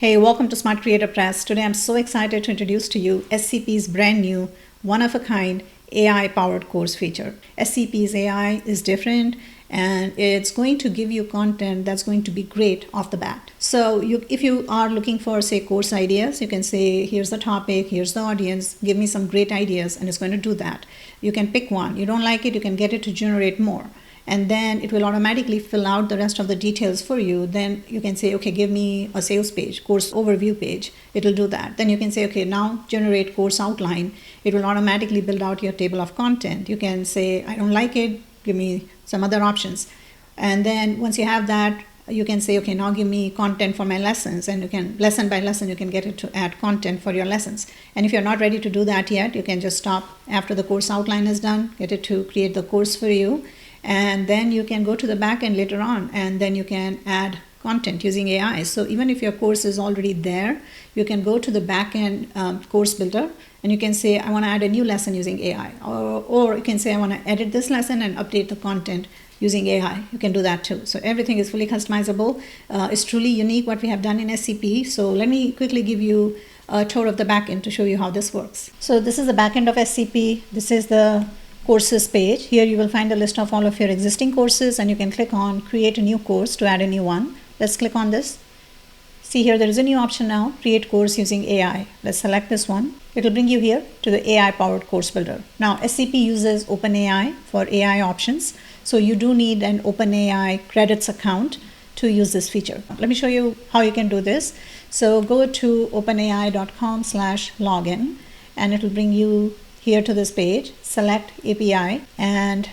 Hey, welcome to Smart Creator Press. Today I'm so excited to introduce to you SCP's brand new, one-of-a-kind AI-powered course feature. SCP's AI is different and it's going to give you content that's going to be great off the bat. So if you are looking for, say, course ideas, you can say, here's the topic, here's the audience, give me some great ideas, and it's going to do that. You can pick one. You don't like it, you can get it to generate more. And then it will automatically fill out the rest of the details for you. Then you can say, okay, give me a sales page, course overview page. It will do that. Then you can say, okay, now generate course outline. It will automatically build out your table of content. You can say, I don't like it, give me some other options. And then once you have that, you can say, okay, now give me content for my lessons, and you can, lesson by lesson, you can get it to add content for your lessons. And if you're not ready to do that yet, you can just stop after the course outline is done, get it to create the course for you. And then you can go to the back end later on, and then you can add content using AI. So even if your course is already there, you can go to the back end course builder, and you can say, I want to add a new lesson using AI. Or you can say, I want to edit this lesson and update the content using AI. You can do that too. So everything is fully customizable. It's truly unique what we have done in SCP. So let me quickly give you a tour of the backend to show you how this works. So this is the backend of SCP. This is the courses page. Here you will find a list of all of your existing courses, and you can click on create a new course to add a new one. Let's click on this. See here, there is a new option now, create course using AI. Let's select this one. It will bring you here to the AI powered course builder. Now SCP uses OpenAI for AI options. So you do need an OpenAI credits account to use this feature. Let me show you how you can do this. So go to openai.com/login, and it will bring you here to this page. Select API and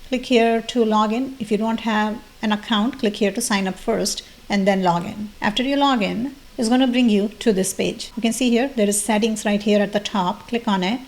click here to log in. If you don't have an account, click here to sign up first and then log in. After you log in, it's going to bring you to this page. You can see here there is settings right here at the top. Click on it,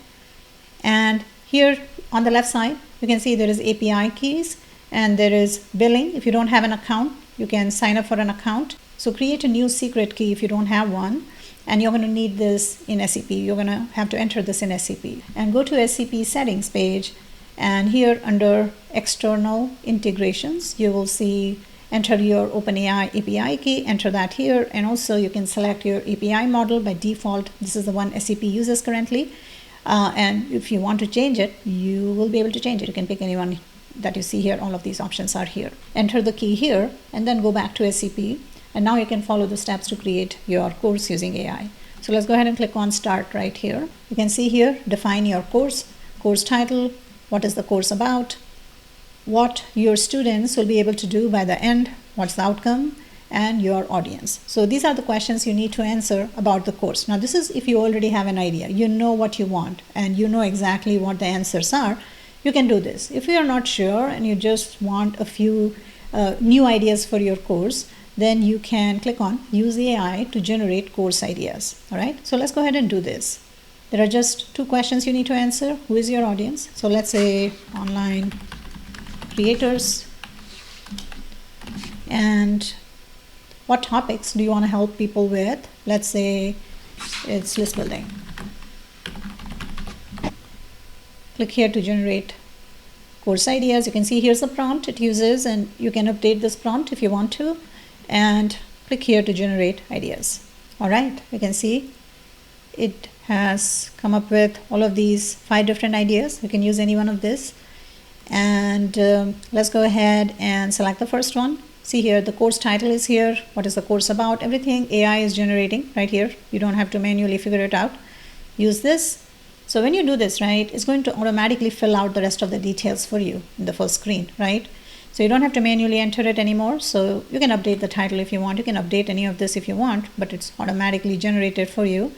and here on the left side you can see there is API keys and there is billing. If you don't have an account, you can sign up for an account. So create a new secret key if you don't have one. And you're going to need this in SCP. You're going to have to enter this in SCP. And go to SCP settings page. And here under external integrations, you will see enter your OpenAI API key, enter that here. And also you can select your API model by default. This is the one SCP uses currently. And if you want to change it, you will be able to change it. You can pick any one that you see here. All of these options are here. Enter the key here and then go back to SCP. And now you can follow the steps to create your course using AI. So let's go ahead and click on start right here. You can see here, define your course title, what is the course about, what your students will be able to do by the end, what's the outcome, and your audience. So these are the questions you need to answer about the course. Now this is if you already have an idea, you know what you want, and you know exactly what the answers are, you can do this. If you are not sure and you just want a few new ideas for your course, then you can click on use AI to generate course ideas. All right, so let's go ahead and do this. There are just two questions you need to answer. Who is your audience? So let's say online creators. And what topics do you want to help people with? Let's say it's list building. Click here to generate course ideas. You can see here's the prompt it uses, and you can update this prompt if you want to. And click here to generate ideas. All right, you can see it has come up with all of these 5 different ideas. You can use any one of this. And let's go ahead and select the first one. See here, the course title is here. What is the course about? Everything AI is generating right here. You don't have to manually figure it out. Use this. So when you do this, right, it's going to automatically fill out the rest of the details for you in the first screen, right? So you don't have to manually enter it anymore. So you can update the title if you want. You can update any of this if you want, but it's automatically generated for you.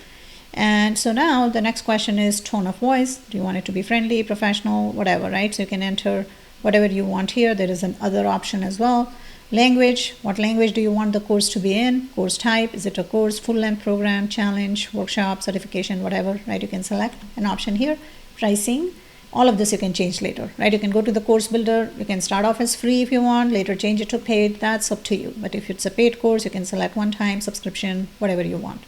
And so now the next question is tone of voice. Do you want it to be friendly, professional, whatever, right? So you can enter whatever you want here. There is another option as well. Language, what language do you want the course to be in? Course type, is it a course, full-length program, challenge, workshop, certification, whatever, right? You can select an option here. Pricing. All of this you can change later, right? You can go to the course builder. You can start off as free if you want, later change it to paid. That's up to you. But if it's a paid course, you can select one-time subscription, whatever you want,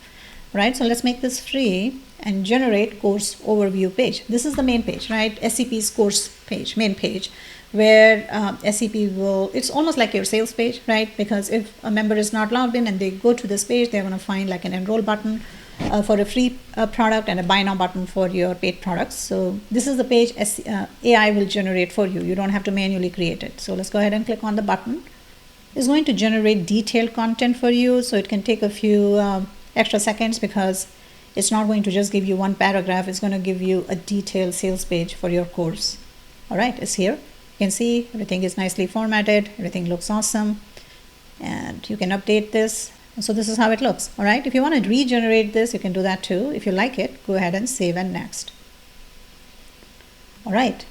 right? So let's make this free and generate course overview page. This is the main page, right? SCP's course page, main page. where SCP will, it's almost like your sales page, right? Because if a member is not logged in and they go to this page, they're going to find like an enroll button for a free product and a buy now button for your paid products. So this is the page AI will generate for you. You don't have to manually create it. So let's go ahead and click on the button. It's going to generate detailed content for you. So it can take a few extra seconds because it's not going to just give you one paragraph. It's going to give you a detailed sales page for your course. All right, it's here. You can see everything is nicely formatted. Everything looks awesome. And you can update this. So this is how it looks. All right, if you want to regenerate this, you can do that too. If you like it, go ahead and save and next. All right,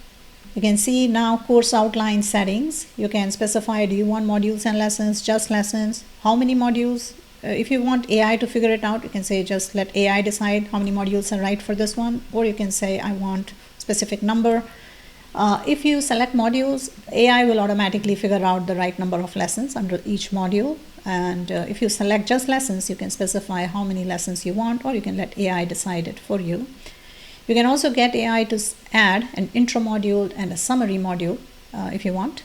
you can see now course outline settings. You can specify, do you want modules and lessons, just lessons, how many modules? If you want AI to figure it out, you can say just let AI decide how many modules are right for this one, or you can say I want specific number. If you select modules, AI will automatically figure out the right number of lessons under each module. And if you select just lessons, you can specify how many lessons you want, or you can let AI decide it for you. You can also get AI to add an intro module and a summary module if you want.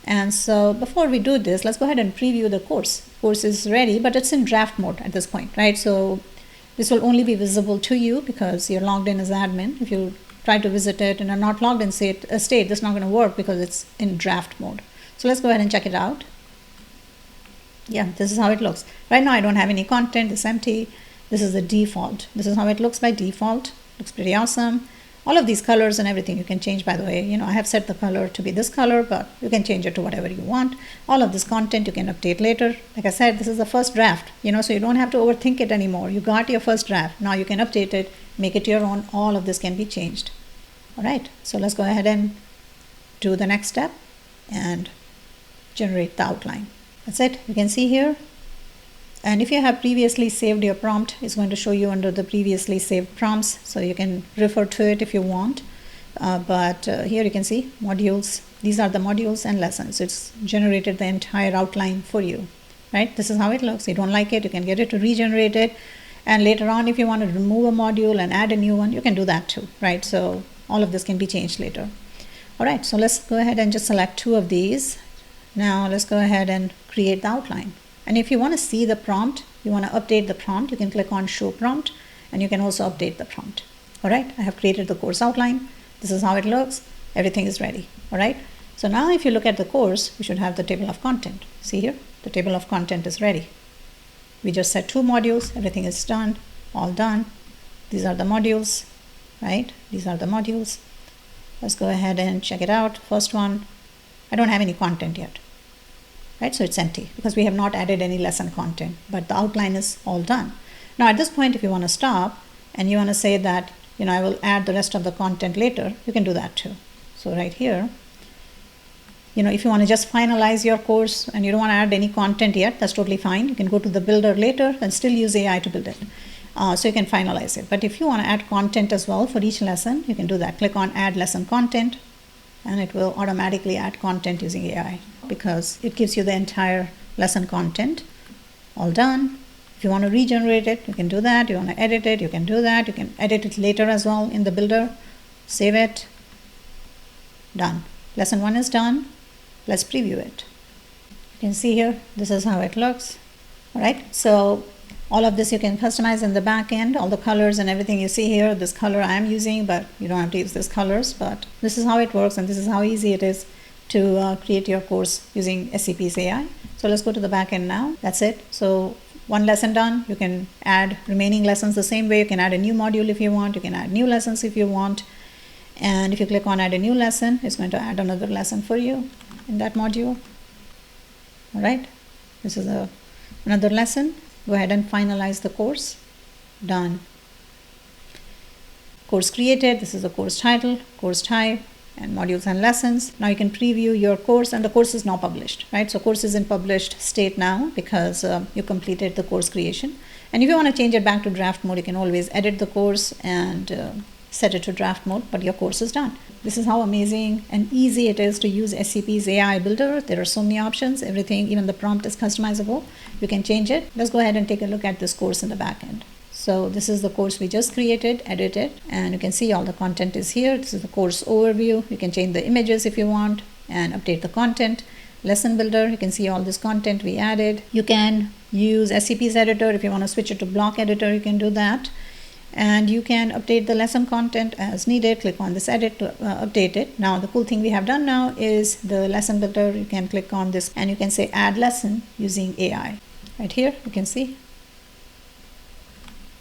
And so before we do this, let's go ahead and preview the course. Course is ready, but it's in draft mode at this point, right? So this will only be visible to you because you're logged in as admin. If you try to visit it and are not logged in state, this is not going to work because it's in draft mode. So let's go ahead and check it out. Yeah, this is how it looks. Right now I don't have any content, it's empty. This is the default. This is how it looks by default. Looks pretty awesome. All of these colors and everything you can change, by the way. You know, I have set the color to be this color, but you can change it to whatever you want. All of this content you can update later. Like I said, this is the first draft, you know, so you don't have to overthink it anymore. You got your first draft. Now you can update it, make it your own. All of this can be changed. All right, so let's go ahead and do the next step and generate the outline. That's it. You can see here. And if you have previously saved your prompt, it's going to show you under the previously saved prompts. So you can refer to it if you want. But here you can see modules. These are the modules and lessons. It's generated the entire outline for you, right? This is how it looks. You don't like it, you can get it to regenerate it. And later on, if you want to remove a module and add a new one, you can do that too, right? So all of this can be changed later. All right, so let's go ahead and just select two of these. Now let's go ahead and create the outline. And if you want to see the prompt, you want to update the prompt, you can click on show prompt and you can also update the prompt. All right, I have created the course outline. This is how it looks. Everything is ready. All right, so now if you look at the course, we should have the table of content. See here, the table of content is ready. We just set 2 modules, everything is done, all done. These are the modules, right? These are the modules. Let's go ahead and check it out. First one, I don't have any content yet. Right, so it's empty because we have not added any lesson content, but the outline is all done. Now at this point, if you want to stop and you want to say that, you know, I will add the rest of the content later, you can do that too. So right here, you know, if you want to just finalize your course and you don't want to add any content yet, that's totally fine. You can go to the builder later and still use AI to build it. So you can finalize it. But if you want to add content as well for each lesson, you can do that. Click on add lesson content and it will automatically add content using AI because it gives you the entire lesson content. All done. If you want to regenerate it, you can do that. You want to edit it, you can do that. You can edit it later as well in the builder. Save it. Done. Lesson 1 is done. Let's preview it. You can see here, this is how it looks. All right, so all of this you can customize in the back end, all the colors and everything you see here. This color I am using, but you don't have to use these colors, but this is how it works and this is how easy it is to create your course using SCP's AI. So let's go to the back end now. That's it. So 1 lesson done. You can add remaining lessons the same way. You can add a new module if you want. You can add new lessons if you want. And if you click on add a new lesson, it's going to add another lesson for you in that module. All right, this is another lesson. Go ahead and finalize the course. Done. Course created. This is the course title, course type, and modules and lessons. Now you can preview your course and the course is now published, right? So course is in published state now because you completed the course creation. And if you want to change it back to draft mode, you can always edit the course and set it to draft mode, but your course is done. This is how amazing and easy it is to use SCP's AI builder. There are so many options, everything, even the prompt is customizable. You can change it. Let's go ahead and take a look at this course in the back end. So this is the course we just created, edited, and you can see all the content is here. This is the course overview. You can change the images if you want. and update the content. Lesson builder, you can see all this content we added. You can use SCP's editor. If you want to switch it to block editor, you can do that. And you can update the lesson content as needed. Click on this edit to update it. Now the cool thing we have done now is the lesson builder. You can click on this and you can say add lesson using AI. Right here you can see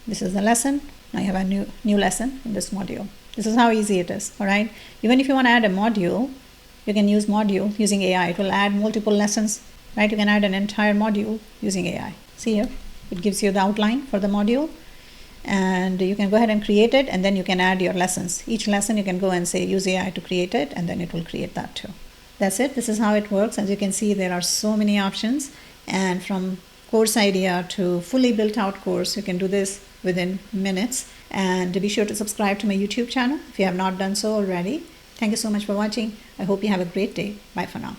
this is the lesson. Now you have a new lesson in this module. This is how easy it is. All right. Even if you want to add a module, you can use module using AI. It will add multiple lessons. Right. You can add an entire module using AI. See here, it gives you the outline for the module. And you can go ahead and create it, and then you can add your lessons. Each lesson you can go and say use AI to create it, and then it will create that too. That's it. This is how it works. As you can see, there are so many options, and from course idea to fully built out course, you can do this within minutes. And be sure to subscribe to my YouTube channel if you have not done so already. Thank you so much for watching. I hope you have a great day. Bye for now.